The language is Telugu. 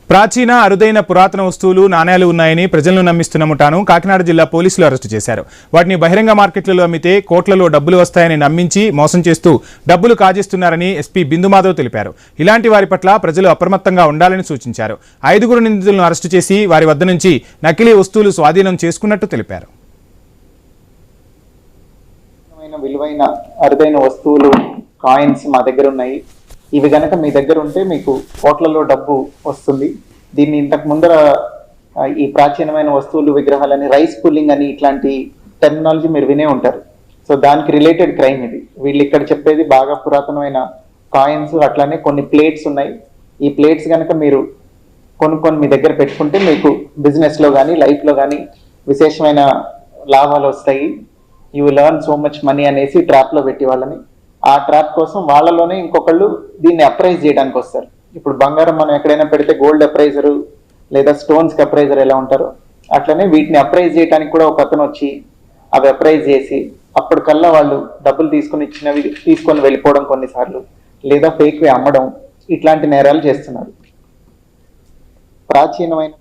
ప్రాచీన అరుదైన పురాతన వస్తువులు నాణేలు ఉన్నాయని ప్రజలను నమ్మిస్తున్న ముఠాను కాకినాడ జిల్లా పోలీసులు అరెస్టు చేశారు. వాటిని బహిరంగ మార్కెట్లలో అమ్మితే కోట్లలో డబ్బులు వస్తాయని నమ్మించి మోసం చేస్తూ డబ్బులు కాజేస్తున్నారని ఎస్పీ బిందుమాధవ్ తెలిపారు. ఇలాంటి వారి పట్ల ప్రజలు అప్రమత్తంగా ఉండాలని సూచించారు. 5 నిందితులను అరెస్టు చేసి వారి వద్ద నుంచి నకిలీ వస్తువులు స్వాధీనం చేసుకున్నట్టు తెలిపారు. విలువైన అరుదైన వస్తువులు కాయిన్స్ మా దగ్గర ఉన్నాయి. ఇవి గనక మీ దగ్గర ఉంటే మీకు కోట్లలో డబ్బు వస్తుంది. దీన్ని ఇంతకు ముందర ఈ ప్రాచీనమైన వస్తువులు విగ్రహాలని రైస్ పుల్లింగ్ అని ఇట్లాంటి టెర్మినాలజీ మీరు వినే ఉంటారు. సో దానికి రిలేటెడ్ క్రైమ్ ఇది. వీళ్ళు ఇక్కడ చెప్పేది బాగా పురాతనమైన కాయిన్స్, అట్లానే కొన్ని ప్లేట్స్ ఉన్నాయి. ఈ ప్లేట్స్ కనుక మీరు కొనుక్కొని మీ దగ్గర పెట్టుకుంటే మీకు బిజినెస్లో కానీ లైఫ్లో కానీ విశేషమైన లాభాలు వస్తాయి. You will earn so much money అనేసి ట్రాప్లో పెట్టి వాళ్ళని, ఆ ట్రాప్ కోసం వాళ్ళలోనే ఇంకొకళ్ళు దీన్ని అప్రైజ్ చేయడానికి వస్తారు. ఇప్పుడు బంగారం మనం ఎక్కడైనా పెడితే గోల్డ్ అప్రైజరు లేదా స్టోన్స్కి అప్రైజర్ ఎలా ఉంటారో అట్లనే వీటిని అప్రైజ్ చేయడానికి కూడా ఒక అతను వచ్చి అవి అప్రైజ్ చేసి అప్పటికల్లా వాళ్ళు డబ్బులు తీసుకొని వెళ్ళిపోవడం కొన్నిసార్లు, లేదా ఫేక్వి అమ్మడం, ఇట్లాంటి నేరాలు చేస్తున్నారు. ప్రాచీనమైన